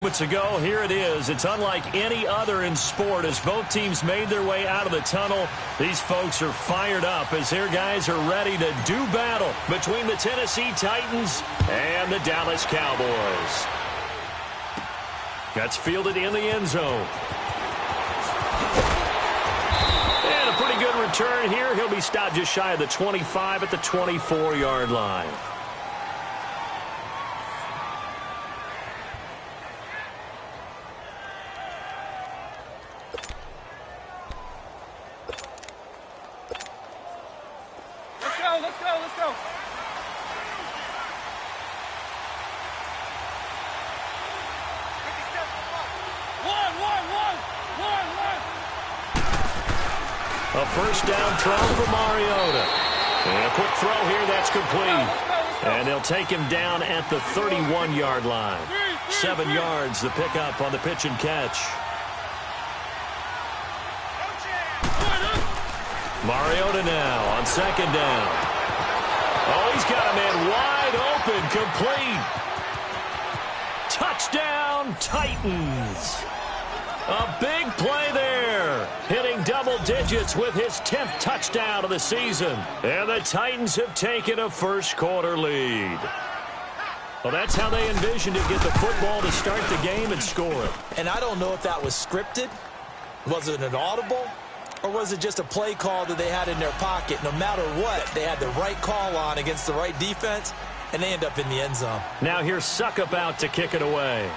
moments ago, here it is. It's unlike any other in sport as both teams made their way out of the tunnel. These folks are fired up as their guys are ready to do battle between the Tennessee Titans and the Dallas Cowboys. That's fielded in the end zone. And a pretty good return here. He'll be stopped just shy of the 25 at the 24-yard line. A first down throw for Mariota. And a quick throw here, that's complete. And they'll take him down at the 31-yard line. 7 yards, the pickup on the pitch and catch. Mariota now on second down. Oh, he's got a man wide open, complete. Touchdown, Titans. A big play there, hitting double digits with his 10th touchdown of the season. And the Titans have taken a first-quarter lead. Well, that's how they envisioned to get the football to start the game and score it. And I don't know if that was scripted. Was it an audible? Or was it just a play call that they had in their pocket? No matter what, they had the right call on against the right defense, and they end up in the end zone. Now here's Suckup out to kick it away.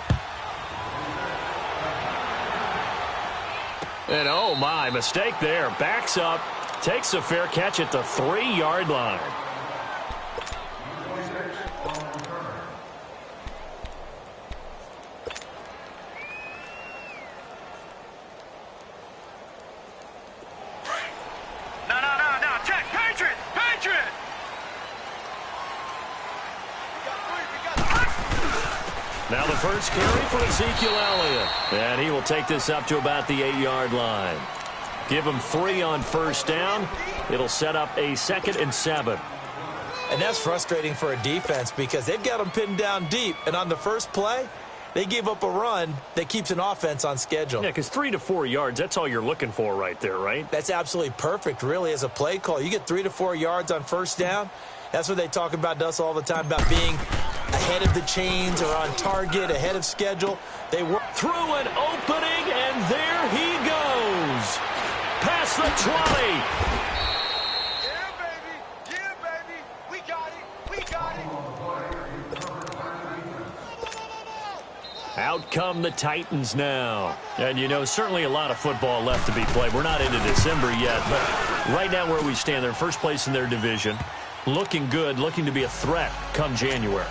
And oh my, mistake there. Backs up, takes a fair catch at the 3-yard line. No, check, Patriot! Now the first carry for Ezekiel Elliott. And he will take this up to about the 8-yard line. Give him 3 on first down. It'll set up a 2nd and 7. And that's frustrating for a defense because they've got them pinned down deep. And on the first play, they give up a run that keeps an offense on schedule. Yeah, because 3 to 4 yards, that's all you're looking for right there, right? That's absolutely perfect, really, as a play call. You get 3 to 4 yards on first down. That's what they talk about to us all the time, about being ahead of the chains or on target, ahead of schedule. They work through an opening, and there he goes. Past the 20. Yeah, baby. We got it. Out come the Titans now. And, you know, certainly a lot of football left to be played. We're not into December yet, but right now where we stand, they're in first place in their division. Looking good, looking to be a threat come January.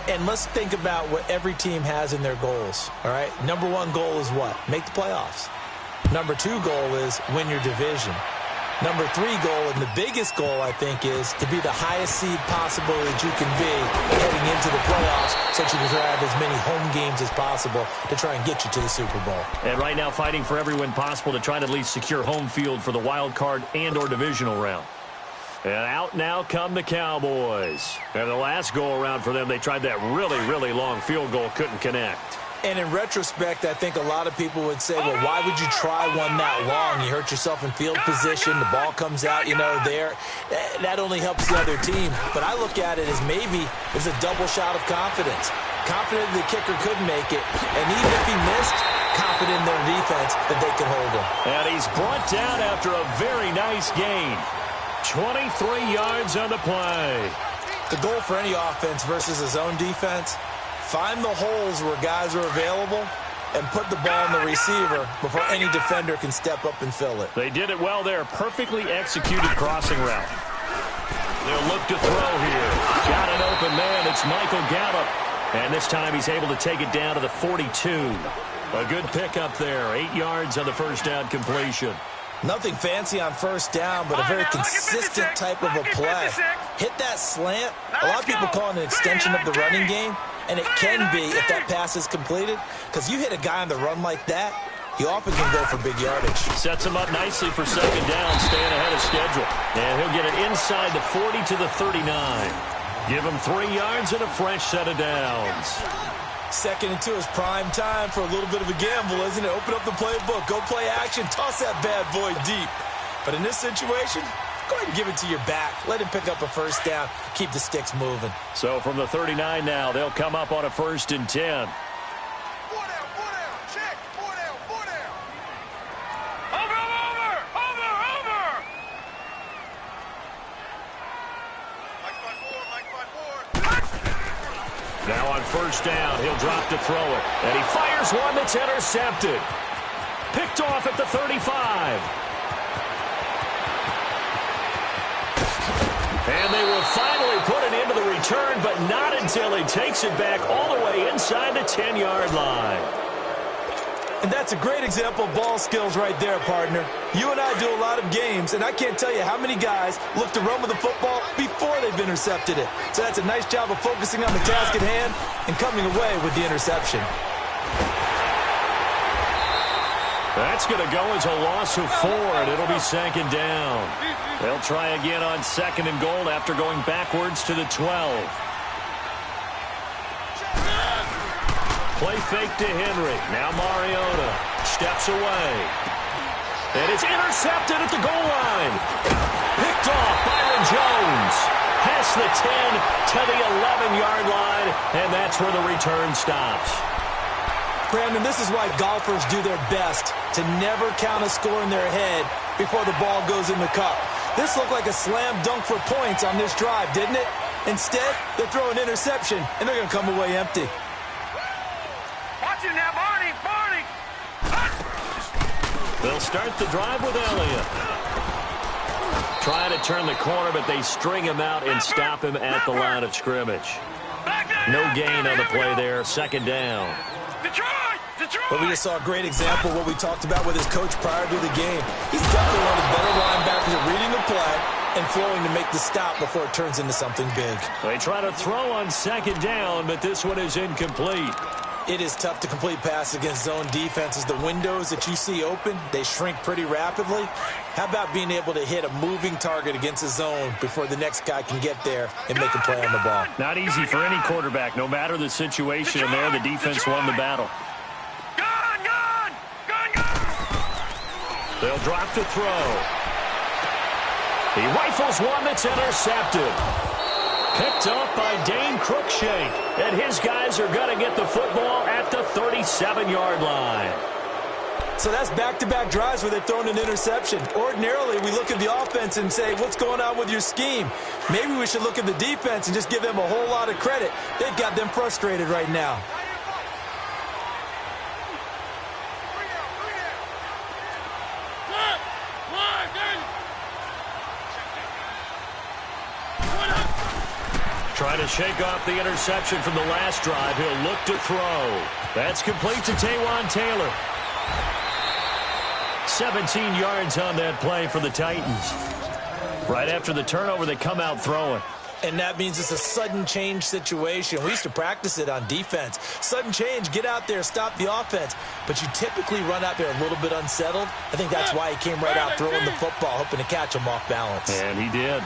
And let's think about what every team has in their goals, all right? Number 1 goal is what? Make the playoffs. Number 2 goal is win your division. Number 3 goal, and the biggest goal, I think, is to be the highest seed possible that you can be heading into the playoffs so that you can have as many home games as possible to try and get you to the Super Bowl. And right now fighting for every win possible to try to at least secure home field for the wild card and or divisional round. And out now come the Cowboys. And the last go-around for them, they tried that really, really long field goal, couldn't connect. And in retrospect, I think a lot of people would say, well, why would you try one that long? You hurt yourself in field position. The ball comes out, there. That only helps the other team. But I look at it as maybe it's a double shot of confidence. Confident the kicker could make it. And even if he missed, confident in their defense that they could hold him. And he's brought down after a very nice gain. 23 yards on the play. The goal for any offense versus a zone defense, find the holes where guys are available and put the ball in the receiver before any defender can step up and fill it. They did it well there. Perfectly executed crossing route. They'll look to throw here. Got an open man. It's Michael Gallup. And this time he's able to take it down to the 42. A good pickup there. 8 yards on the first down completion. Nothing fancy on first down, but a very consistent type of a play. Hit that slant. A lot of people call it an extension of the running game, and it can be if that pass is completed, because you hit a guy on the run like that, you often can go for big yardage. Sets him up nicely for second down, staying ahead of schedule. And he'll get it inside the 40 to the 39. Give him 3 yards and a fresh set of downs. 2nd and 2 is prime time for a little bit of a gamble, isn't it? Open up the playbook, go play action, toss that bad boy deep. But in this situation, go ahead and give it to your back. Let him pick up a first down. Keep the sticks moving. So from the 39 now, they'll come up on a 1st and 10. Now on 1st down, he'll drop to throw it. And he fires one that's intercepted. Picked off at the 35. And they will finally put it into the return, but not until he takes it back all the way inside the 10-yard line. And that's a great example of ball skills right there, partner. You and I do a lot of games, and I can't tell you how many guys look to run with the football before they've intercepted it. So that's a nice job of focusing on the task at hand and coming away with the interception. That's going to go as a loss of 4, and it'll be 2nd down. They'll try again on 2nd and goal after going backwards to the 12. Play fake to Henry. Now Mariota steps away. And it's intercepted at the goal line. Picked off Byron Jones. Past the 10 to the 11-yard line, and that's where the return stops. Brandon, this is why golfers do their best to never count a score in their head before the ball goes in the cup. This looked like a slam dunk for points on this drive, didn't it? Instead, they throw an interception, and they're going to come away empty. Watch it now, Barney! They'll start the drive with Elliott. Trying to turn the corner, but they string him out and stop him at the line of scrimmage. No gain on the play there. 2nd down. But we just saw a great example of what we talked about with his coach prior to the game. He's definitely one of the better linebackers at reading the play and flowing to make the stop before it turns into something big. They try to throw on 2nd down, but this one is incomplete. It is tough to complete passes against zone defenses. The windows that you see open, they shrink pretty rapidly. How about being able to hit a moving target against a zone before the next guy can get there and make a play on the ball? Not easy for any quarterback. No matter the situation in there, the defense won the battle. They'll drop to throw. He rifles one that's intercepted. Picked up by Dane Cruikshank. And his guys are going to get the football at the 37-yard line. So that's back-to-back drives where they've thrown an interception. Ordinarily, we look at the offense and say, what's going on with your scheme? Maybe we should look at the defense and just give them a whole lot of credit. They've got them frustrated right now. Trying to shake off the interception from the last drive. He'll look to throw. That's complete to Taywan Taylor. 17 yards on that play for the Titans. Right after the turnover, they come out throwing. And that means it's a sudden change situation. We used to practice it on defense. Sudden change, get out there, stop the offense. But you typically run out there a little bit unsettled. I think that's why he came right out throwing the football, hoping to catch him off balance. And he did.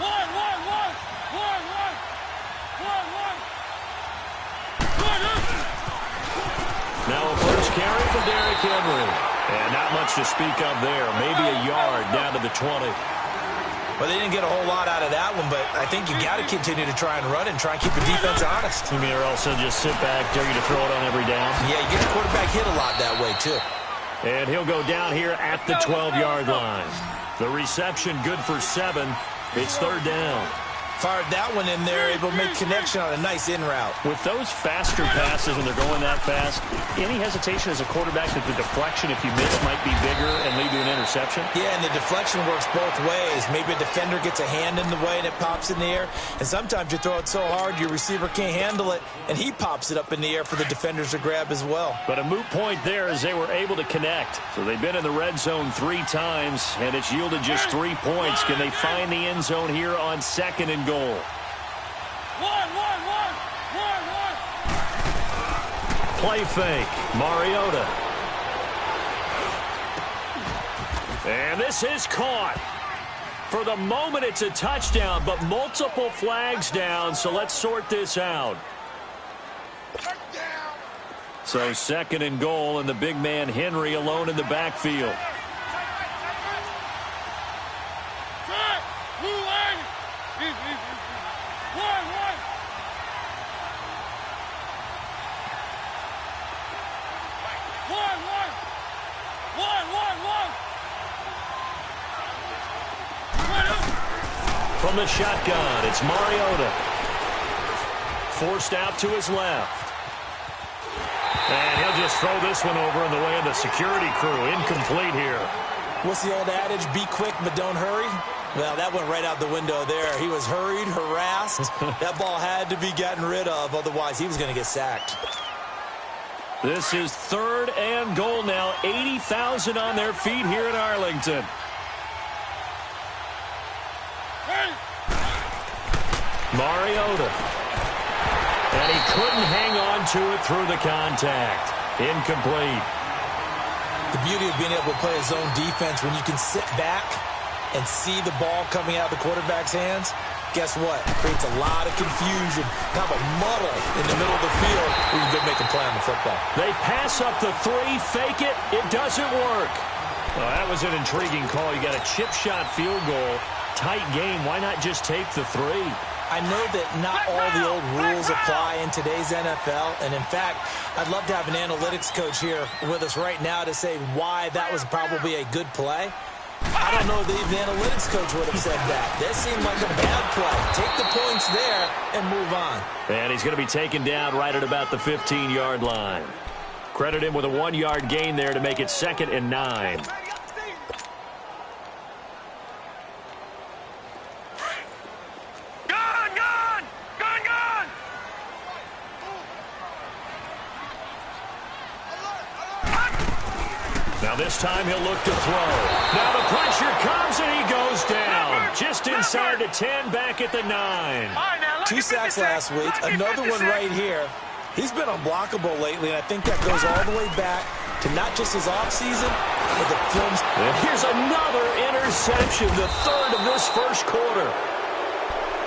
Now a first carry for Derrick Henry. And not much to speak of there. Maybe a yard down to the 20. Well, they didn't get a whole lot out of that one, but I think you got to continue to try and run and try and keep the defense honest. You mean, or also just sit back, dare you to throw it on every down? Yeah, you get the quarterback hit a lot that way, too. And he'll go down here at the 12-yard line. The reception good for 7. It's 3rd down. Fired that one in there, able to make connection on a nice in route. With those faster passes when they're going that fast, any hesitation as a quarterback that the deflection, if you miss, might be bigger and lead to an interception? Yeah, and the deflection works both ways. Maybe a defender gets a hand in the way and it pops in the air. And sometimes you throw it so hard your receiver can't handle it, and he pops it up in the air for the defenders to grab as well. But a moot point there as they were able to connect. So they've been in the red zone 3 times, and it's yielded just 3 points. Can they find the end zone here on 2nd and goal? Play fake. Mariota. And this is caught. For the moment, it's a touchdown, but multiple flags down, so let's sort this out. So second and goal, and the big man Henry alone in the backfield. From the shotgun, it's Mariota. Forced out to his left. And he'll just throw this one over in the way of the security crew. Incomplete here. What's the old adage? Be quick, but don't hurry. Well, that went right out the window there. He was hurried, harassed. That ball had to be gotten rid of. Otherwise, he was going to get sacked. This is third and goal now. 80,000 on their feet here in Arlington. Mariota. And he couldn't hang on to it through the contact. Incomplete. The beauty of being able to play a zone defense when you can sit back and see the ball coming out of the quarterback's hands, guess what? Creates a lot of confusion, kind of a muddle in the middle of the field where you can go make a play on the football. They pass up the three, fake it, it doesn't work. Well, that was an intriguing call. You got a chip shot field goal. Tight game. Why not just take the three? I know that not all the old rules apply in today's NFL, and in fact, I'd love to have an analytics coach here with us right now to say why that was probably a good play. I don't know that even the analytics coach would have said that. That seemed like a bad play. Take the points there and move on. And he's going to be taken down right at about the 15-yard line. Credit him with a 1-yard gain there to make it 2nd and 9. Now this time he'll look to throw. Now the pressure comes and he goes down. Just inside the 10, back at the 9. 2 sacks last week. Another one right here. He's been unblockable lately, and I think that goes all the way back to not just his offseason, but the films. And here's another interception, the third of this first quarter.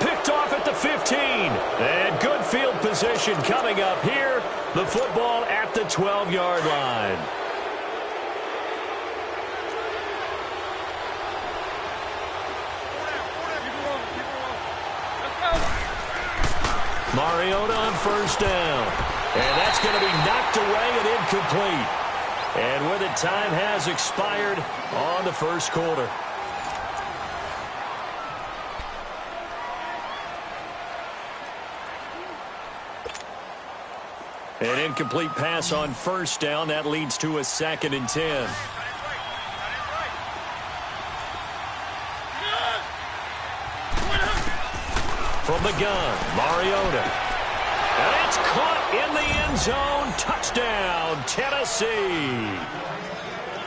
Picked off at the 15. And good field position coming up here. The football at the 12-yard line. Mariota on first down. And that's going to be knocked away and incomplete. And with it, time has expired on the first quarter. An incomplete pass on first down. That leads to a 2nd and 10. From the gun, Mariota. And it's caught in the end zone. Touchdown, Tennessee.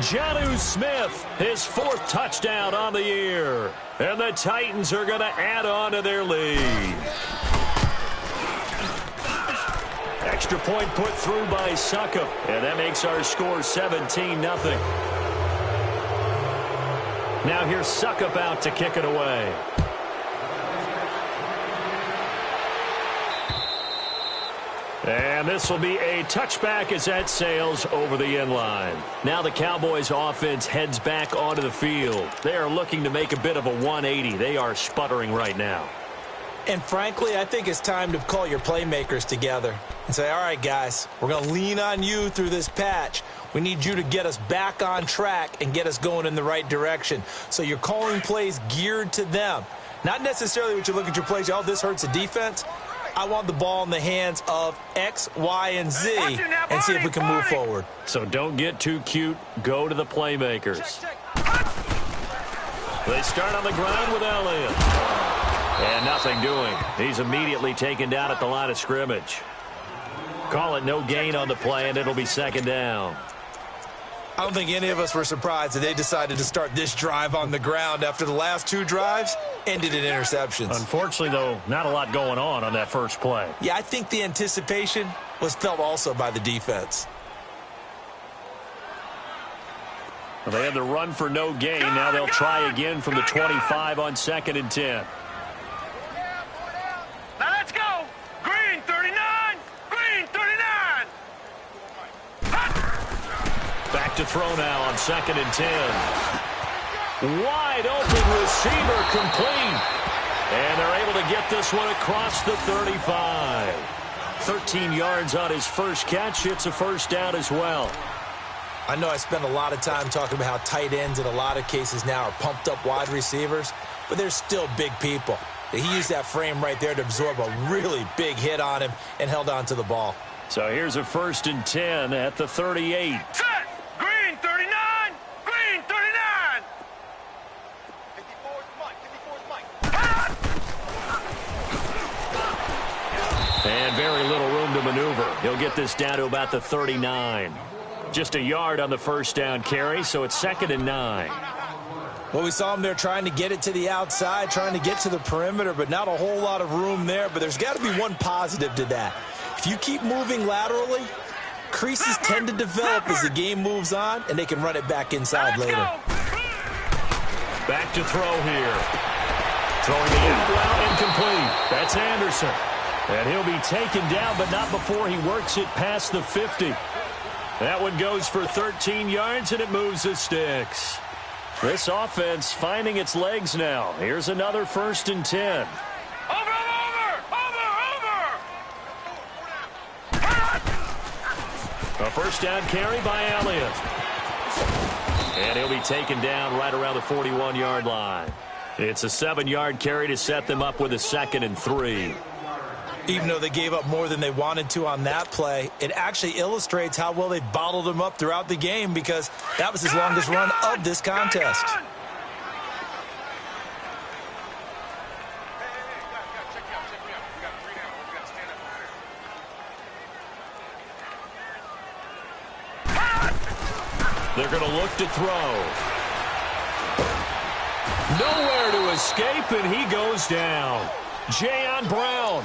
Jonnu Smith, his 4th touchdown on the year. And the Titans are going to add on to their lead. Extra point put through by Succop. And that makes our score 17-0. Now here's Succop out to kick it away. And this will be a touchback as that sails over the end line. Now the Cowboys offense heads back onto the field. They are looking to make a bit of a 180. They are sputtering right now. And frankly, I think it's time to call your playmakers together and say, all right, guys, we're going to lean on you through this patch. We need you to get us back on track and get us going in the right direction. So you're calling plays geared to them. Not necessarily what you look at your plays, oh, this hurts the defense. I want the ball in the hands of X, Y, and Z and see if we can move forward. So don't get too cute. Go to the playmakers. They start on the ground with Elliott. And nothing doing. He's immediately taken down at the line of scrimmage. Call it no gain on the play, and it'll be 2nd down. I don't think any of us were surprised that they decided to start this drive on the ground after the last 2 drives ended in interceptions. Unfortunately, though, not a lot going on that first play. Yeah, I think the anticipation was felt also by the defense. Well, they had the run for no gain. Now they'll try again from the 25 on 2nd and 10. Now let's go. Green 39. Green 39. to throw now on 2nd and 10. Wide open receiver complete. And they're able to get this one across the 35. 13 yards on his first catch. It's a first down as well. I know I spend a lot of time talking about how tight ends in a lot of cases now are pumped up wide receivers, but they're still big people. He used that frame right there to absorb a really big hit on him and held on to the ball. So here's a 1st and 10 at the 38. Set! Green 39! Green 39! 54's Mike. 54's Mike. And very little room to maneuver. He'll get this down to about the 39. Just a yard on the first down carry, so it's 2nd and 9. Well, we saw him there trying to get it to the outside, trying to get to the perimeter, but not a whole lot of room there. But there's got to be one positive to that. If you keep moving laterally, creases tend to develop as the game moves on, and they can run it back inside later. Back to throw here. Throwing the end route incomplete. That's Anderson. And he'll be taken down, but not before he works it past the 50. That one goes for 13 yards, and it moves the sticks. This offense finding its legs now. Here's another 1st and 10. Over! A first down carry by Elliott. And he'll be taken down right around the 41-yard line. It's a 7-yard carry to set them up with a 2nd and 3. Even though they gave up more than they wanted to on that play, it actually illustrates how well they bottled him up throughout the game because that was his longest run of this contest. They're going to look to throw. Nowhere to escape, and he goes down. Jayon Brown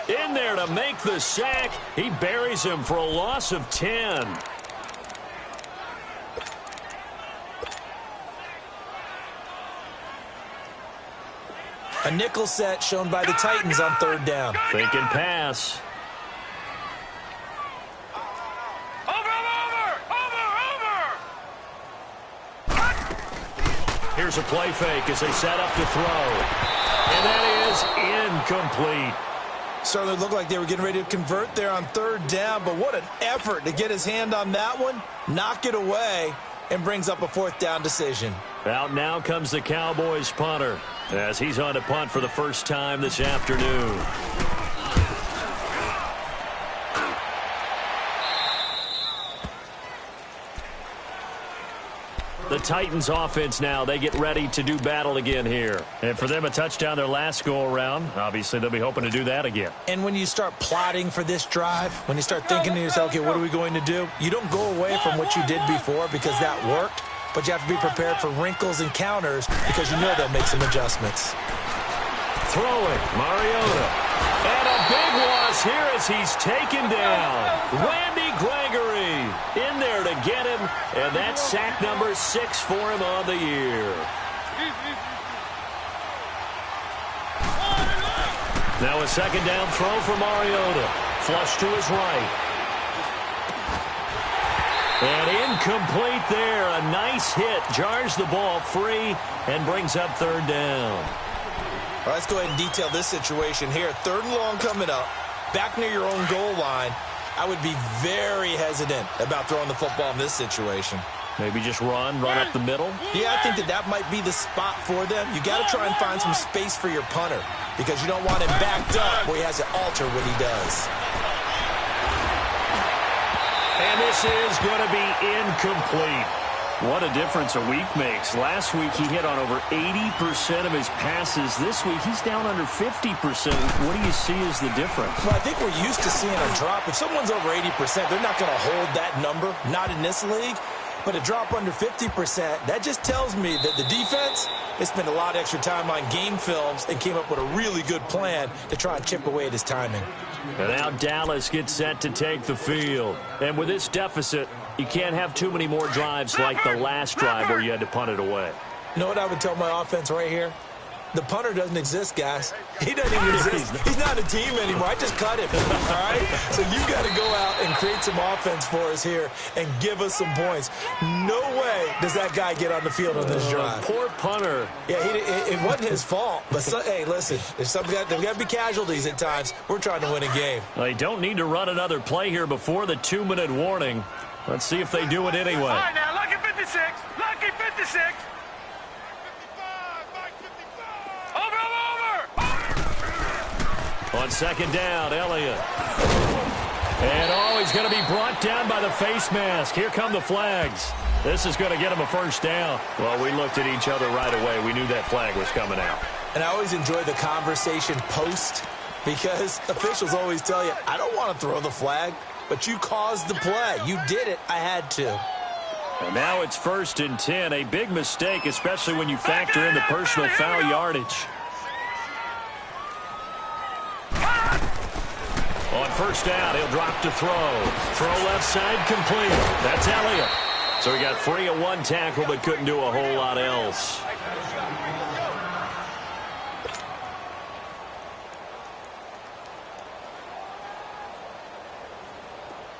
in there to make the sack. He buries him for a loss of 10. A nickel set shown by the Titans on 3rd down. Thinking pass. Here's a play fake as they set up to throw. And that is incomplete. Certainly looked like they were getting ready to convert there on 3rd down, but what an effort to get his hand on that one, knock it away, and brings up a 4th down decision. Out now comes the Cowboys punter as he's on to punt for the first time this afternoon. The Titans offense now, they get ready to do battle again here. And for them, a touchdown their last go-around. Obviously, they'll be hoping to do that again. And when you start plotting for this drive, when you start thinking to yourself, okay, what are we going to do? You don't go away from what you did before because that worked, but you have to be prepared for wrinkles and counters because you know they'll make some adjustments. Throwing, Mariota. And a big loss here as he's taken down. Randy Gregory in there to get him, and that's sack number 6 for him on the year. Now a 2nd down throw for Mariota. Flush to his right. And incomplete there. A nice hit. Jars the ball free and brings up 3rd down. All right, let's go ahead and detail this situation here. 3rd and long coming up. Back near your own goal line. I would be very hesitant about throwing the football in this situation. Maybe just run up the middle? Yeah, I think that might be the spot for them. You got to try and find some space for your punter because you don't want him backed up where he has to alter what he does. And this is going to be incomplete. What a difference a week makes. Last week he hit on over 80% of his passes. This week he's down under 50%. What do you see as the difference? Well, I think we're used to seeing a drop. If someone's over 80%, they're not going to hold that number, not in this league. But a drop under 50%, that just tells me that the defense has spent a lot of extra time on game films and came up with a really good plan to try and chip away at his timing. And now Dallas gets set to take the field. And with this deficit, you can't have too many more drives like the last drive where you had to punt it away. You know what I would tell my offense right here? The punter doesn't exist, guys. He doesn't even exist. He's not a team anymore. I just cut him, all right? So you've got to go out and create some offense for us here and give us some points. No way does that guy get on the field on this drive. Poor punter. Yeah, it wasn't his fault. But, hey, listen, there's got to be casualties at times. We're trying to win a game. They don't need to run another play here before the 2-minute warning. Let's see if they do it anyway. All right, now, lucky 56. Lucky 56. On second down, Elliott. And, he's going to be brought down by the face mask. Here come the flags. This is going to get him a first down. Well, we looked at each other right away. We knew that flag was coming out. And I always enjoy the conversation post because officials always tell you, I don't want to throw the flag, but you caused the play. You did it. I had to. And now it's 1st and 10. A big mistake, especially when you factor in the personal foul yardage. On first down, he'll drop to throw. Throw left side complete. That's Elliott. So he got free of one tackle but couldn't do a whole lot else.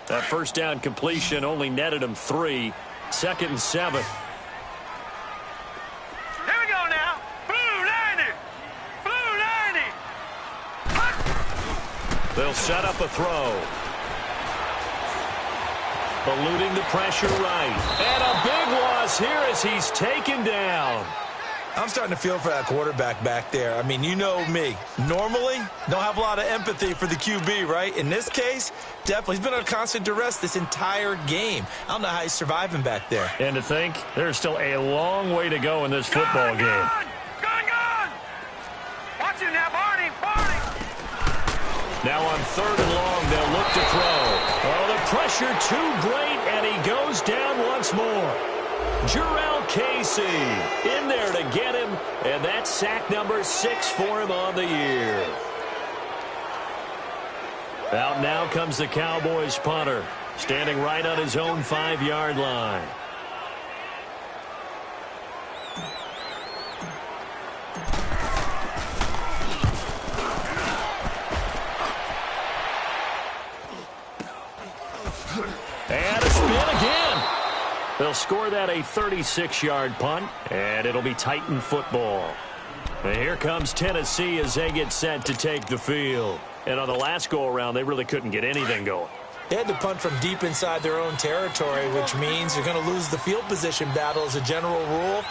That first down completion only netted him 3. 2nd and 7. Here we go now. Blue 90. Blue 90. They'll set up a throw. Eluding the pressure right. And a big loss here as he's taken down. I'm starting to feel for that quarterback back there. I mean, you know me. Normally, don't have a lot of empathy for the QB, right? In this case, definitely. He's been under constant duress this entire game. I don't know how he's surviving back there. And to think, there's still a long way to go in this football game. Gone! Watch him now, Barney! Now on 3rd and long, they'll look to throw. Oh, the pressure too great, and he goes down once more. Jarrell Casey in there to get him, and that's sack number 6 for him on the year. Out now comes the Cowboys punter, standing right on his own 5-yard line. And a spin again. They'll score that a 36-yard punt, and it'll be Titan football. And here comes Tennessee as they get set to take the field. And on the last go-around, they really couldn't get anything going. They had to punt from deep inside their own territory, which means you're going to lose the field position battle as a general rule.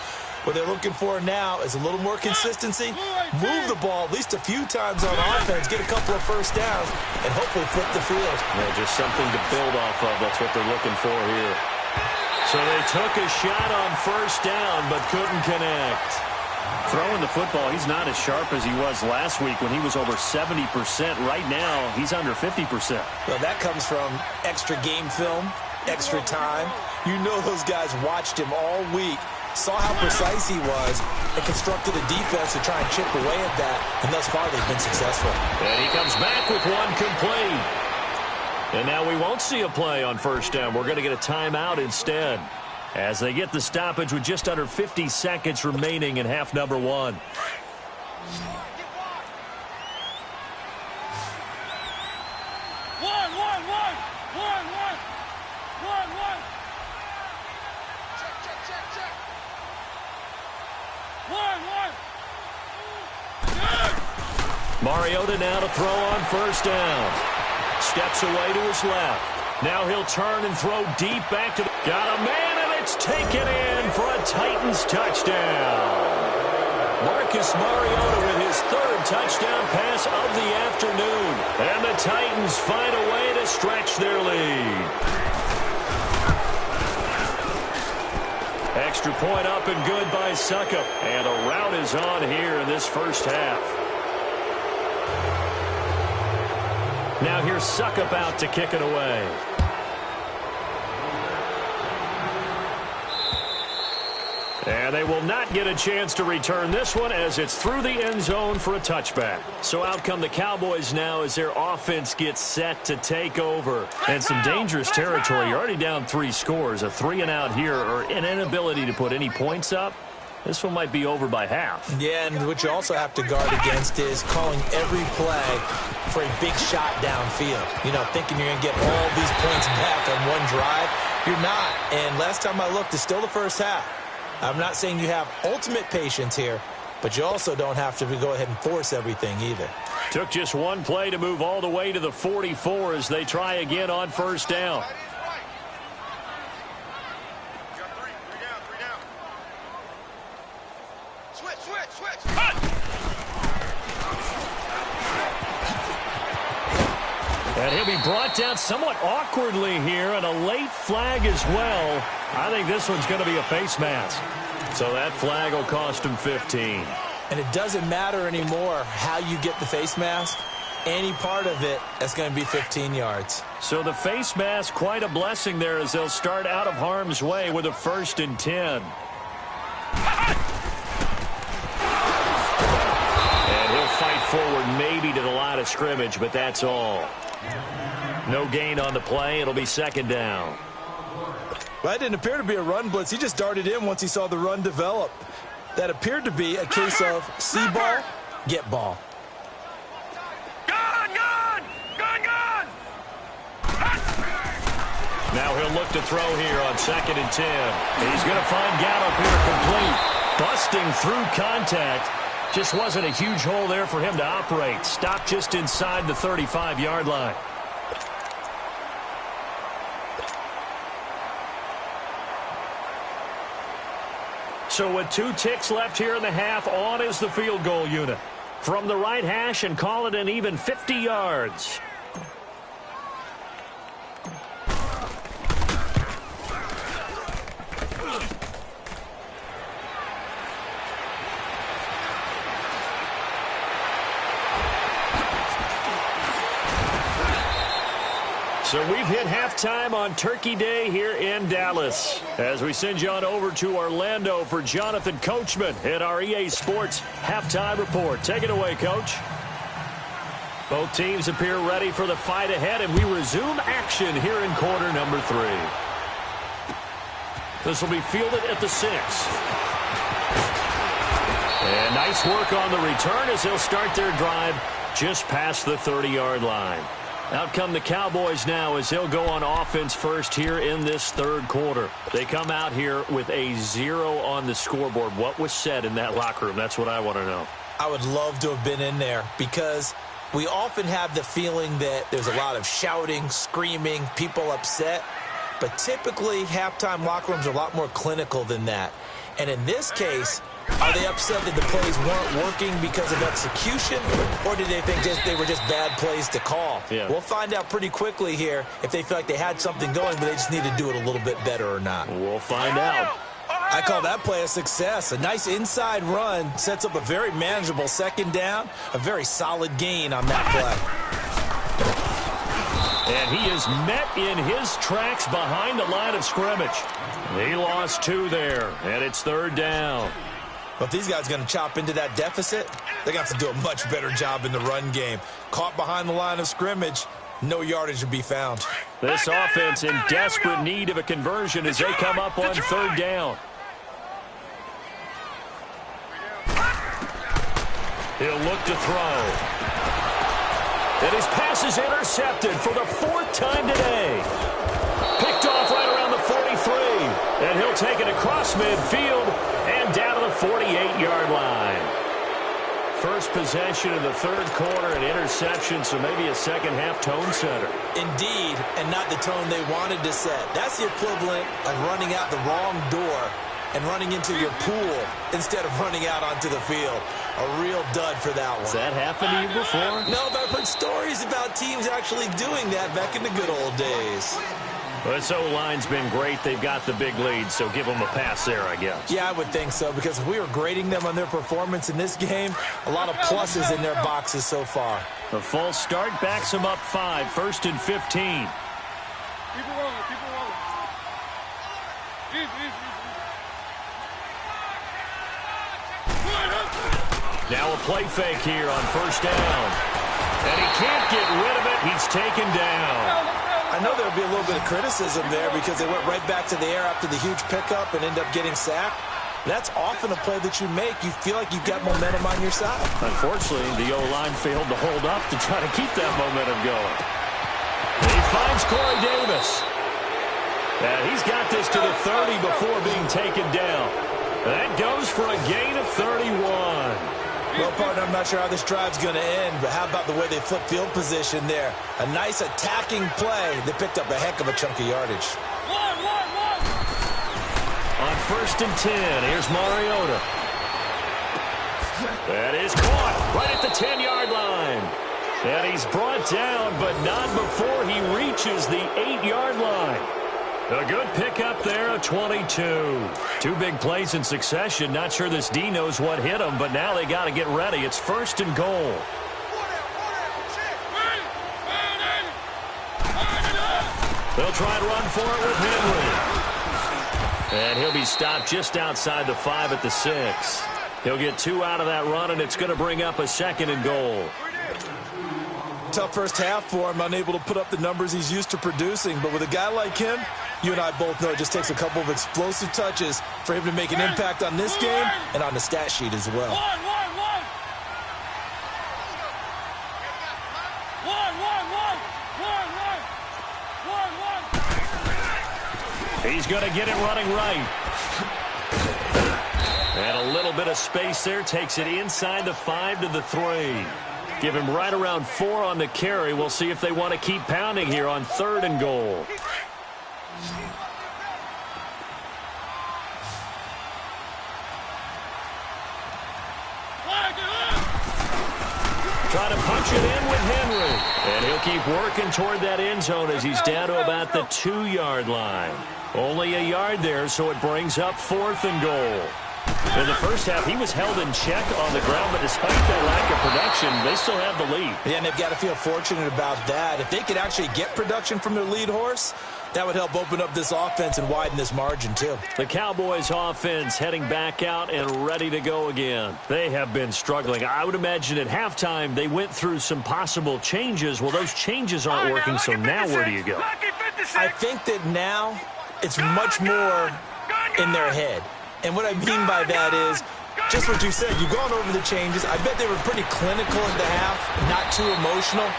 What they're looking for now is a little more consistency, move the ball at least a few times on offense, get a couple of first downs, and hopefully flip the field. Yeah, just something to build off of. That's what they're looking for here. So they took a shot on first down but couldn't connect. Throwing the football, he's not as sharp as he was last week when he was over 70%. Right now, he's under 50%. Well, that comes from extra game film, extra time. You know those guys watched him all week, saw how precise he was, and constructed a defense to try and chip away at that, and thus far they've been successful. And he comes back with one complete. And now we won't see a play on first down. We're going to get a timeout instead as they get the stoppage with just under 50 seconds remaining in half number 1. Mariota now to throw on first down. Steps away to his left. Now he'll turn and throw deep back to the... Got a man, and it's taken in for a Titans touchdown. Marcus Mariota with his 3rd touchdown pass of the afternoon. And the Titans find a way to stretch their lead. Extra point up and good by Suckup. And a rout is on here in this first half. Now here's Suckup out to kick it away. And they will not get a chance to return this one as it's through the end zone for a touchback. So out come the Cowboys now as their offense gets set to take over. And some dangerous territory. You're already down 3 scores. A 3-and-out here or an inability to put any points up. This one might be over by half. Yeah, and what you also have to guard against is calling every play for a big shot downfield. You know, thinking you're going to get all these points back on one drive. You're not. And last time I looked, it's still the first half. I'm not saying you have ultimate patience here, but you also don't have to go ahead and force everything either. Took just one play to move all the way to the 44 as they try again on first down. And he'll be brought down somewhat awkwardly here, and a late flag as well. I think this one's going to be a face mask. So that flag will cost him 15. And it doesn't matter anymore how you get the face mask. Any part of it, that's going to be 15 yards. So the face mask, quite a blessing there as they'll start out of harm's way with a 1st and 10. And he'll fight forward maybe to the line of scrimmage, but that's all. No gain on the play. It'll be 2nd down. Well, that didn't appear to be a run blitz. He just darted in once he saw the run develop. That appeared to be a case of see ball, get ball. Now he'll look to throw here on 2nd and 10. He's going to find Gallup here complete. Busting through contact. Just wasn't a huge hole there for him to operate. Stopped just inside the 35-yard line. So with 2 ticks left here in the half, on is the field goal unit. From the right hash and call it an even 50 yards. So we've hit halftime on Turkey Day here in Dallas. As we send you on over to Orlando for Jonathan Coachman in our EA Sports Halftime Report. Take it away, Coach. Both teams appear ready for the fight ahead, and we resume action here in quarter number 3. This will be fielded at the 6. And nice work on the return as they'll start their drive just past the 30-yard line. Out come the Cowboys now as they'll go on offense first here in this 3rd quarter. They come out here with a 0 on the scoreboard. What was said in that locker room? That's what I want to know. I would love to have been in there because we often have the feeling that there's a lot of shouting, screaming, people upset. But typically, halftime locker rooms are a lot more clinical than that. And in this case, are they upset that the plays weren't working because of execution, or did they think they were just bad plays to call? Yeah. We'll find out pretty quickly here if they feel like they had something going, but they just need to do it a little bit better or not. We'll find out. I call that play a success. A nice inside run sets up a very manageable 2nd down, a very solid gain on that play. And he is met in his tracks behind the line of scrimmage. He lost 2 there, and it's 3rd down. But if these guys are going to chop into that deficit, they're going to have to do a much better job in the run game. Caught behind the line of scrimmage, no yardage to be found. This offense in desperate need of a conversion as they come up on 3rd down. He'll look to throw. And his pass is intercepted for the 4th time today. Picked off right around the 43. And he'll take it across midfield and down to the 48-yard line. First possession of the 3rd quarter, an interception, so maybe a second-half tone setter. Indeed, and not the tone they wanted to set. That's the equivalent of running out the wrong door and running into your pool instead of running out onto the field. A real dud for that one. Has that happened to you before? No, but I've heard stories about teams actually doing that back in the good old days. Well, this O-line's been great. They've got the big lead, so give them a pass there, I guess. Yeah, I would think so, because if we were grading them on their performance in this game, a lot of pluses in their boxes so far. The false start backs them up 5, 1st and 15. Keep it rolling, keep it rolling. Easy. Now a play fake here on 1st down. And he can't get rid of it. He's taken down. I know there would be a little bit of criticism there because they went right back to the air after the huge pickup and ended up getting sacked. That's often a play that you make. You feel like you've got momentum on your side. Unfortunately, the O-line failed to hold up to try to keep that momentum going. He finds Corey Davis. And he's got this to the 30 before being taken down. That goes for a gain of 31. Well, partner, I'm not sure how this drive's going to end, but how about the way they flip field position there? A nice attacking play. They picked up a heck of a chunk of yardage. On 1st and 10, here's Mariota. That is caught right at the 10-yard line. And he's brought down, but not before he reaches the 8-yard line. A good pickup there of 22. Two big plays in succession. Not sure this D knows what hit him, but now they got to get ready. It's 1st and goal. They'll try and run for it with Henry. And he'll be stopped just outside the 5 at the 6. He'll get 2 out of that run, and it's going to bring up a 2nd and goal. Tough first half for him, unable to put up the numbers he's used to producing. But with a guy like him, you and I both know it just takes a couple of explosive touches for him to make an impact on this game and on the stat sheet as well. He's going to get it running right. And a little bit of space there. Takes it inside the 5 to the 3. Give him right around 4 on the carry. We'll see if they want to keep pounding here on 3rd and goal. Try to punch it in with Henry. And he'll keep working toward that end zone as he's down to about the 2-yard line. Only a yard there, so it brings up 4th and goal. In the first half, he was held in check on the ground, but despite that lack of production, they still have the lead. Yeah, and they've got to feel fortunate about that. If they could actually get production from their lead horse, that would help open up this offense and widen this margin, too. The Cowboys offense heading back out and ready to go again. They have been struggling. I would imagine at halftime they went through some possible changes. Well, those changes aren't working, so now where do you go? I think that now it's much more in their head. And what I mean by that is just what you said. You've gone over the changes. I bet they were pretty clinical at the half, not too emotional.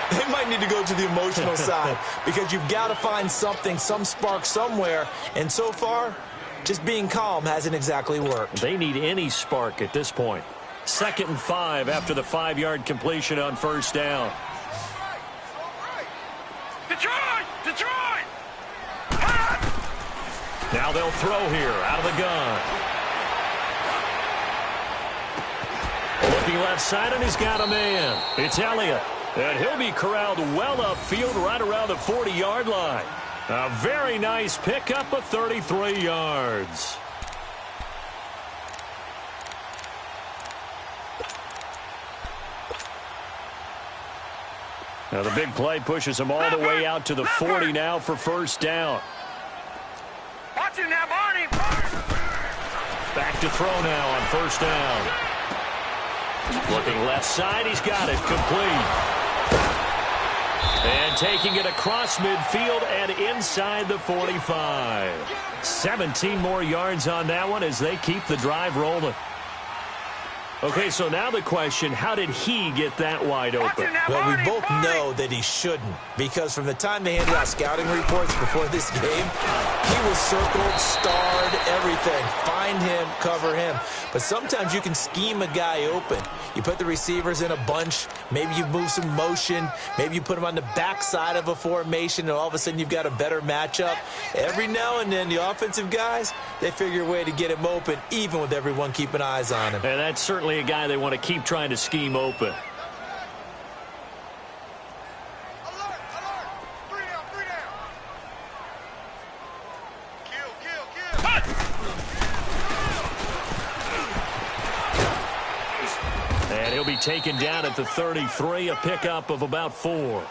They might need to go to the emotional side because you've got to find something, some spark somewhere. And so far, just being calm hasn't exactly worked. They need any spark at this point. 2nd and 5 after the 5-yard completion on 1st down. Detroit! Now they'll throw here out of the gun. Looking left side, and he's got a man. It's Elliott. And he'll be corralled well upfield right around the 40-yard line. A very nice pickup of 33 yards. Now the big play pushes him all the way out to the 40 now for 1st down. Watch him now, Barney! Back to throw now on 1st down. Looking left side, he's got it complete. And taking it across midfield and inside the 45. 17 more yards on that one as they keep the drive rolling. Okay, so now the question, how did he get that wide open? Well, we both know that he shouldn't, because from the time they handed out scouting reports before this game, he was circled, starred, everything. Find him, cover him. But sometimes you can scheme a guy open. You put the receivers in a bunch. Maybe you move some motion. Maybe you put them on the backside of a formation, and all of a sudden you've got a better matchup. Every now and then, the offensive guys, they figure a way to get him open, even with everyone keeping eyes on him. And that's certainly a guy they want to keep trying to scheme open. Alert! 3 down! Kill! And he'll be taken down at the 33, a pickup of about 4.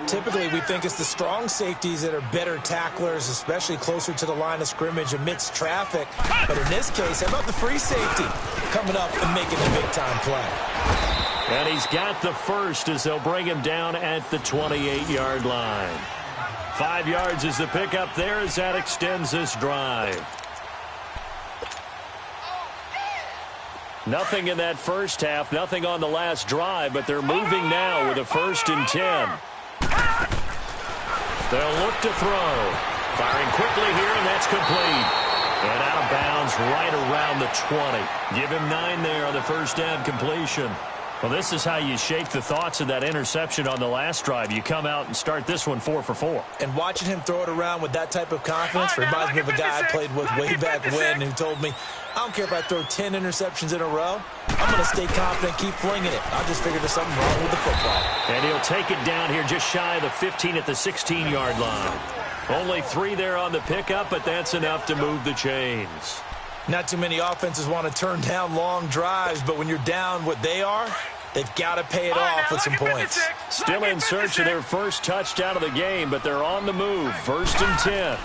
Typically, we think it's the strong safeties that are better tacklers, especially closer to the line of scrimmage amidst traffic. But in this case, how about the free safety coming up and making a big-time play? And he's got the first as they'll bring him down at the 28-yard line. 5 yards is the pickup there as that extends this drive. Nothing in that first half, nothing on the last drive, but they're moving now with a 1st and 10. They'll look to throw. Firing quickly here, and that's complete. And out of bounds right around the 20. Give him 9 there on the first down completion. Well, this is how you shape the thoughts of that interception on the last drive. You come out and start this one 4 for 4. And watching him throw it around with that type of confidence reminds me of a guy I played with way back when who told me, I don't care if I throw 10 interceptions in a row. I'm going to stay confident, keep flinging it. I just figured there's something wrong with the football. And he'll take it down here just shy of the 15 at the 16-yard line. Only 3 there on the pickup, but that's enough to move the chains. Not too many offenses want to turn down long drives, but when you're down what they are, they've got to pay it off with some points. Still in search of their first touchdown of the game, but they're on the move. 1st and 10.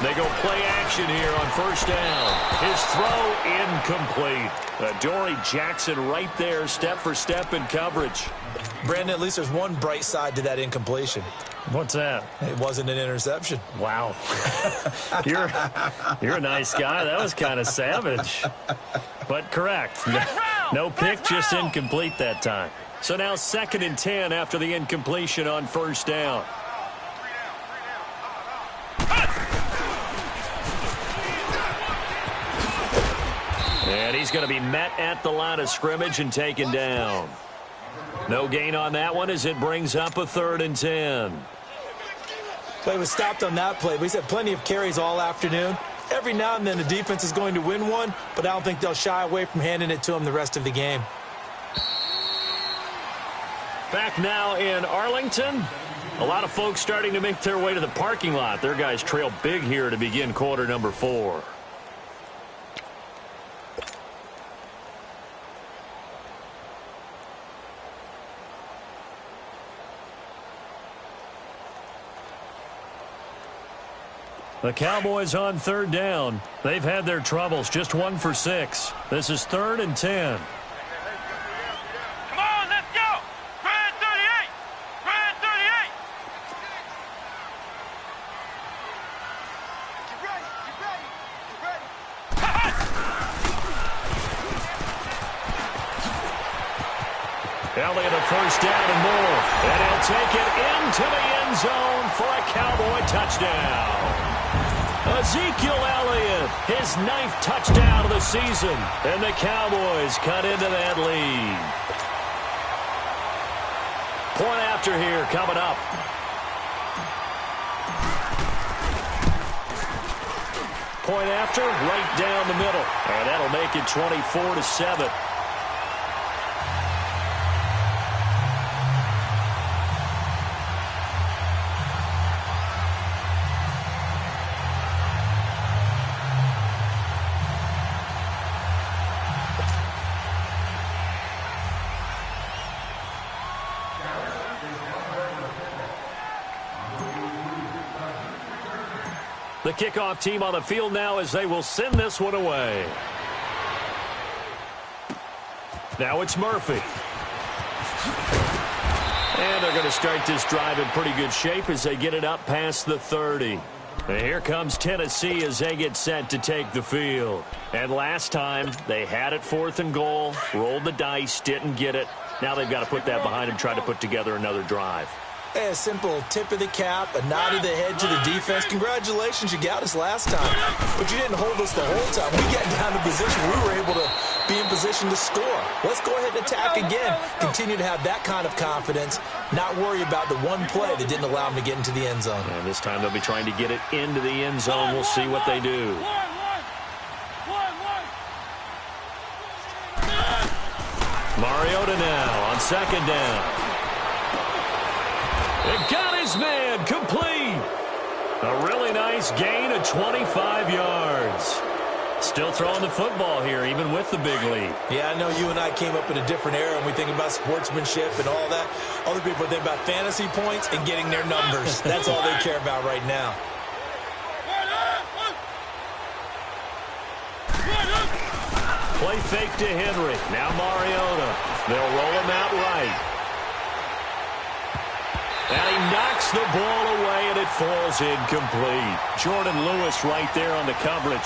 They go play action here on first down. His throw incomplete. Dory Jackson right there, step for step in coverage. Brandon, at least there's one bright side to that incompletion. What's that? It wasn't an interception. Wow. You're a nice guy. That was kind of savage. But correct. No pick, just incomplete that time. So now 2nd and 10 after the incompletion on first down. And he's going to be met at the line of scrimmage and taken down. No gain on that one as it brings up a 3rd and 10. Play was stopped on that play. We've had plenty of carries all afternoon. Every now and then the defense is going to win one, but I don't think they'll shy away from handing it to him the rest of the game. Back now in Arlington. A lot of folks starting to make their way to the parking lot. Their guys trail big here to begin quarter number 4. The Cowboys on 3rd down. They've had their troubles, just 1 for 6. This is 3rd and 10. Come on, let's go! Red 38! Red 38! Get ready! Get ready! Get ready! Elliott a first down and more. And he'll take it into the end zone for a Cowboy touchdown. Ezekiel Elliott, his 9th touchdown of the season. And the Cowboys cut into that lead. Point after here coming up. Point after right down the middle. And that'll make it 24-7. The kickoff team on the field now as they will send this one away. Now it's Murphy. And they're going to start this drive in pretty good shape as they get it up past the 30. And here comes Tennessee as they get set to take the field. And last time, they had it 4th and goal, rolled the dice, didn't get it. Now they've got to put that behind them, try to put together another drive. Hey, a simple tip of the cap, a nod of the head to the defense. Congratulations, you got us last time. But you didn't hold us the whole time. We got down to position. We were able to be in position to score. Let's go ahead and attack again. Continue to have that kind of confidence, not worry about the one play that didn't allow them to get into the end zone. And this time they'll be trying to get it into the end zone. We'll see what they do. Mariota now on 2nd down. It got his man complete. A really nice gain of 25 yards. Still throwing the football here, even with the big lead. Yeah, I know you and I came up in a different era, and we think about sportsmanship and all that. Other people think about fantasy points and getting their numbers. That's all they care about right now. Play fake to Henry. Now Mariota. They'll roll him out right. And he knocks the ball away, and it falls incomplete. Jordan Lewis right there on the coverage.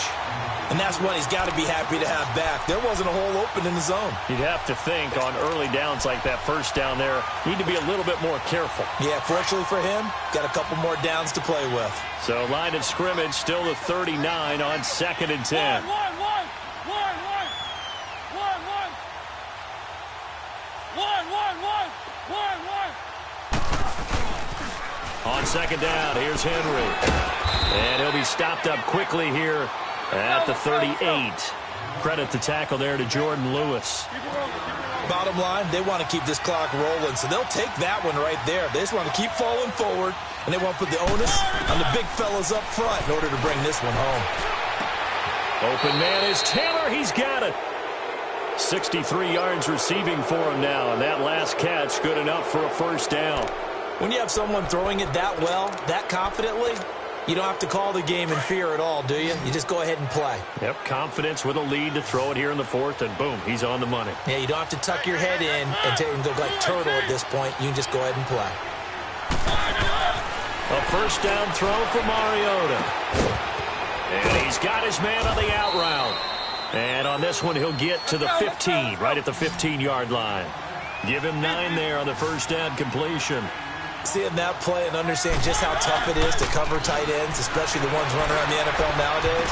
And that's one he's got to be happy to have back. There wasn't a hole open in the zone. You'd have to think on early downs like that first down there, need to be a little bit more careful. Yeah, fortunately for him, got a couple more downs to play with. So line of scrimmage still the 39 on 2nd and 10. One. On 2nd down, here's Henry. And he'll be stopped up quickly here at the 38. Credit the tackle there to Jordan Lewis. Bottom line, they want to keep this clock rolling, so they'll take that one right there. They just want to keep falling forward, and they want to put the onus on the big fellas up front in order to bring this one home. Open man is Taylor. He's got it. 63 yards receiving for him now, and that last catch good enough for a first down. When you have someone throwing it that well, that confidently, you don't have to call the game in fear at all, do you? You just go ahead and play. Yep, confidence with a lead to throw it here in the 4th, and boom, he's on the money. Yeah, you don't have to tuck your head in and go like turtle at this point. You can just go ahead and play. A first down throw for Mariota. And he's got his man on the out route. And on this one, he'll get to the 15, right at the 15-yard line. Give him 9 there on the first down completion. Seeing that play and understand just how tough it is to cover tight ends, especially the ones running around the NFL nowadays,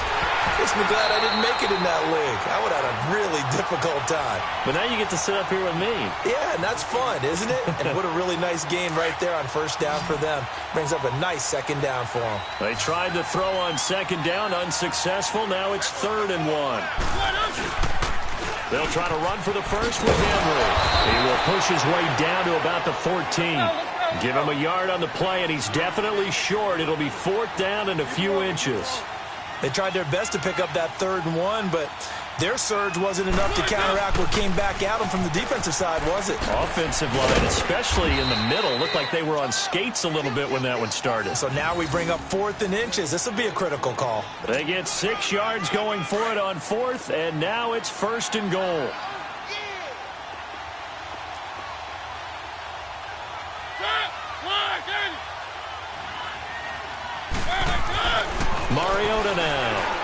makes me glad I didn't make it in that league. I would have had a really difficult time. But now you get to sit up here with me. Yeah, and that's fun, isn't it? And what a really nice game right there on first down for them. Brings up a nice 2nd down for them. They tried to throw on 2nd down, unsuccessful. Now it's 3rd and 1. They'll try to run for the first with Henry. He will push his way down to about the 14. Give him a yard on the play, and he's definitely short. It'll be 4th down and a few inches. They tried their best to pick up that 3rd and 1, but their surge wasn't enough to counteract what came back at them from the defensive side, was it? Offensive line, especially in the middle, looked like they were on skates a little bit when that one started. So now we bring up 4th and inches. This will be a critical call. They get 6 yards going for it on 4th, and now it's 1st and goal. Mariota now.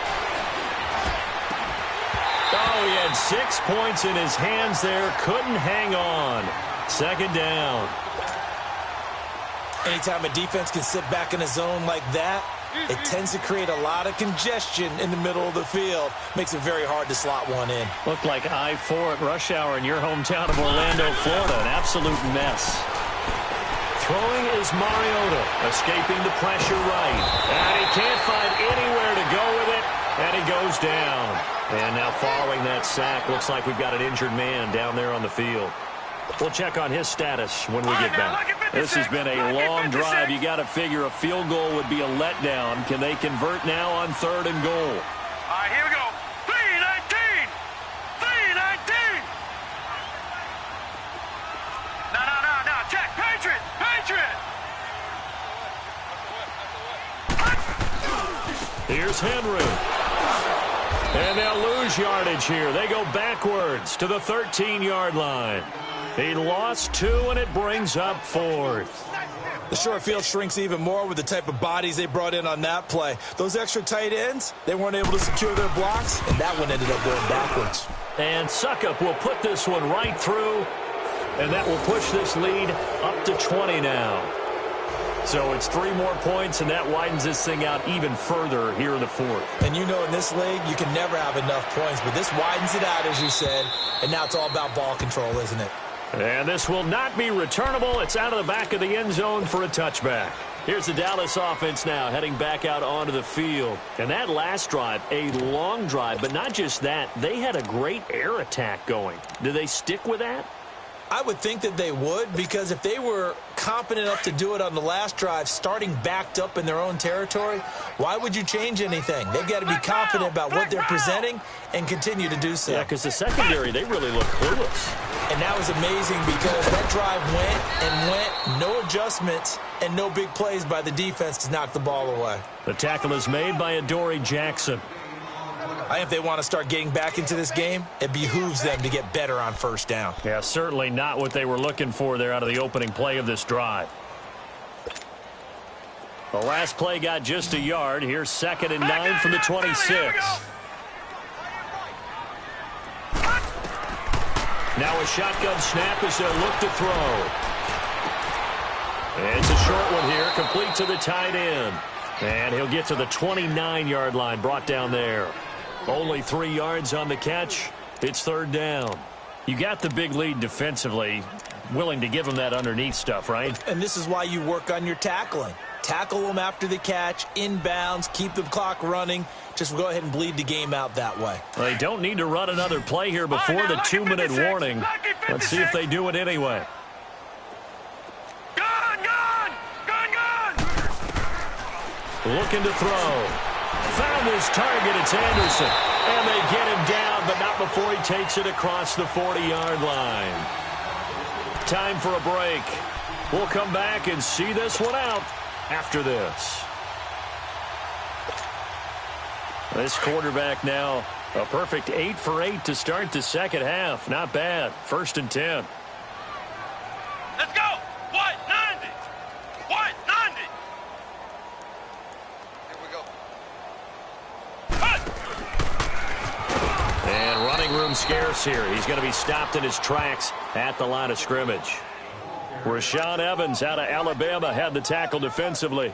Oh, he had 6 points in his hands there. Couldn't hang on. 2nd down. Anytime a defense can sit back in a zone like that, it tends to create a lot of congestion in the middle of the field. Makes it very hard to slot one in. Looked like I-4 at rush hour in your hometown of Orlando, Florida. An absolute mess. Throwing is Mariota, escaping the pressure right. And he can't find anywhere to go with it, and he goes down. And now following that sack, looks like we've got an injured man down there on the field. We'll check on his status when we get back. This has been a long drive. You got to figure a field goal would be a letdown. Can they convert now on 3rd and goal? All right, here we go. 3-19. 3-19. No. Check. Patriot. Here's Henry. And they'll lose yardage here. They go backwards to the 13-yard line. He lost 2, and it brings up 4th. The short field shrinks even more with the type of bodies they brought in on that play. Those extra tight ends, they weren't able to secure their blocks, and that one ended up going backwards. And Suckup will put this one right through, and that will push this lead up to 20 now. So it's 3 more points, and that widens this thing out even further here in the 4th. And you know in this league, you can never have enough points, but this widens it out, as you said, and now it's all about ball control, isn't it? And this will not be returnable. It's out of the back of the end zone for a touchback. Here's the Dallas offense now heading back out onto the field. And that last drive, a long drive, but not just that. They had a great air attack going. Do they stick with that? I would think that they would, because if they were competent enough to do it on the last drive, starting backed up in their own territory, why would you change anything? They've got to be confident about what they're presenting and continue to do so. Yeah, because the secondary, they really look clueless. And that was amazing because that drive went, no adjustments, and no big plays by the defense to knock the ball away. The tackle is made by Adoree Jackson. I think if they want to start getting back into this game, it behooves them to get better on first down. Yeah, certainly not what they were looking for there out of the opening play of this drive. The last play got just a yard. Here's 2nd and 9 from the 26. Now a shotgun snap as they'll look to throw. And it's a short one here, complete to the tight end. And he'll get to the 29-yard line, brought down there. Only 3 yards on the catch. It's third down. You got the big lead defensively, willing to give them that underneath stuff, right? And this is why you work on your tackling. Tackle them after the catch, inbounds, keep the clock running. Just go ahead and bleed the game out that way. They don't need to run another play here before the 2-minute warning. Let's see if they do it anyway. Looking to throw. Found his target. It's Anderson. And they get him down, but not before he takes it across the 40-yard line. Time for a break. We'll come back and see this one out after this. This quarterback now a perfect 8 for 8 to start the second half. Not bad. 1st and 10. Let's go. What? 90. What? 90. Here we go. And running room scarce here. He's going to be stopped in his tracks at the line of scrimmage. Rashaan Evans out of Alabama had the tackle defensively.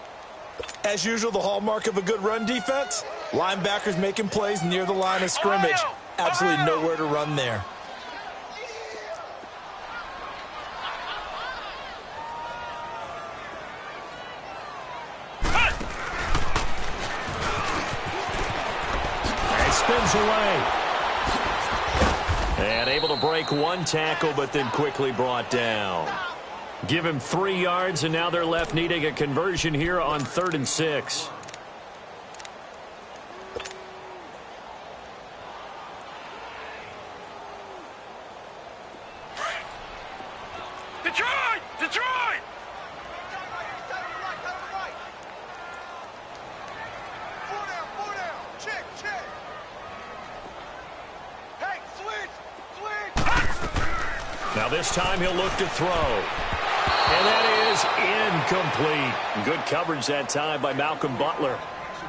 As usual, the hallmark of a good run defense, linebackers making plays near the line of scrimmage. Absolutely nowhere to run there. And spins away. And able to break one tackle, but then quickly brought down. Give him 3 yards, and now they're left needing a conversion here on 3rd and 6. Detroit! Detroit! Four down. Check. Hey, switch! Now this time he'll look to throw. And that is incomplete. Good coverage that time by Malcolm Butler.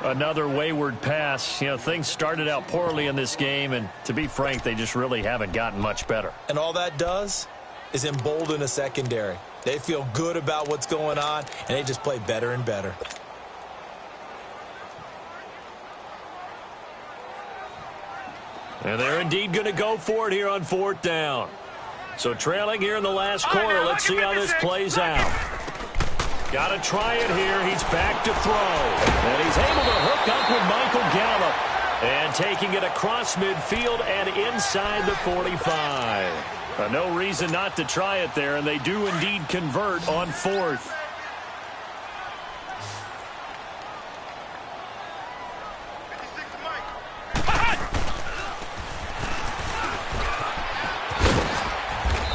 Another wayward pass. You know, things started out poorly in this game, and to be frank, they just really haven't gotten much better. And all that does is embolden a secondary. They feel good about what's going on, and they just play better and better. And they're indeed going to go for it here on 4th down. So trailing here in the last quarter. Let's see how this plays out. Got to try it here. He's back to throw. And he's able to hook up with Michael Gallup. And taking it across midfield and inside the 45. No reason not to try it there, and they do indeed convert on 4th.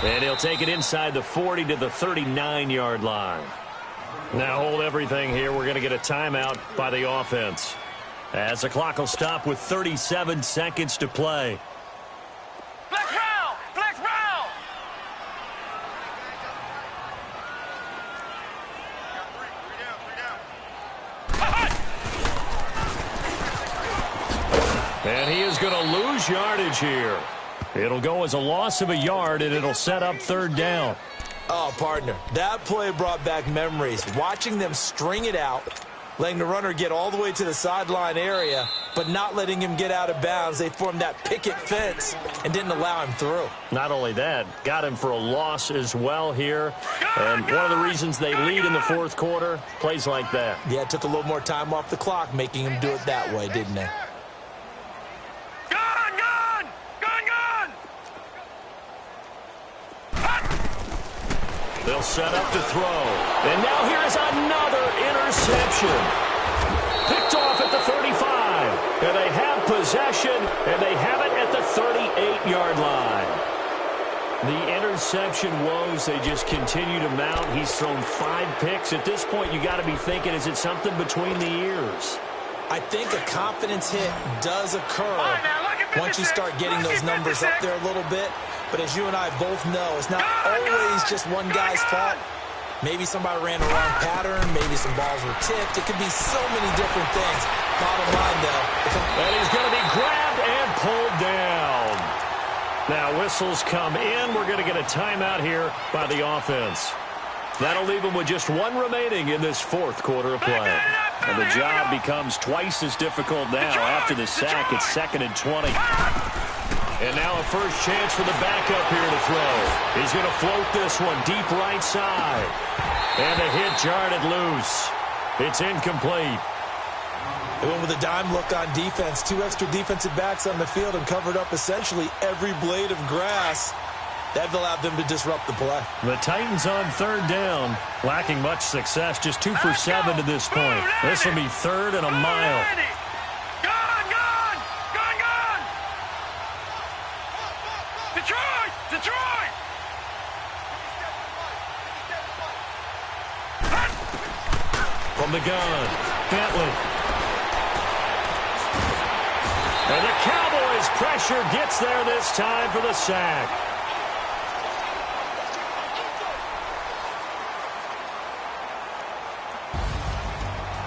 And he'll take it inside the 40 to the 39-yard line. Now hold everything here. We're going to get a timeout by the offense, as the clock will stop with 37 seconds to play. Flex round! Flex round! And he is going to lose yardage here. It'll go as a loss of a yard, and it'll set up 3rd down. Oh, partner, that play brought back memories. Watching them string it out, letting the runner get all the way to the sideline area, but not letting him get out of bounds. They formed that picket fence and didn't allow him through. Not only that, got him for a loss as well here. And one of the reasons they lead in the 4th quarter, plays like that. Yeah, it took a little more time off the clock, making him do it that way, didn't they? They'll set up to throw. And now here is another interception. Picked off at the 35. And they have possession, and they have it at the 38-yard line. The interception woes, they just continue to mount. He's thrown 5 picks. At this point, you got to be thinking, is it something between the ears? I think a confidence hit does occur once you start getting those numbers up there a little bit. But as you and I both know, it's not always just one guy's fault. Maybe somebody ran the wrong pattern. Maybe some balls were tipped. It could be so many different things. Bottom line, though. And he's going to be grabbed and pulled down. Now whistles come in. We're going to get a timeout here by the offense. That'll leave them with just one remaining in this fourth quarter of play. And the job becomes twice as difficult now after the sack. It's 2nd and 20. And now a first chance for the backup here to throw. He's going to float this one deep right side. And the hit jarred it loose. It's incomplete. They went with a dime look on defense. 2 extra defensive backs on the field and covered up essentially every blade of grass. That allowed them to disrupt the play. The Titans on 3rd down, lacking much success, just 2 for 7 to this point. This will be 3rd and a mile. Gone! Detroit! From the gun, Bentley. And the Cowboys' pressure gets there this time for the sack.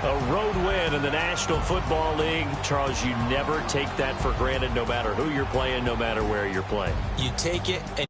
A road win in the National Football League. Charles, you never take that for granted no matter who you're playing, no matter where you're playing. You take it and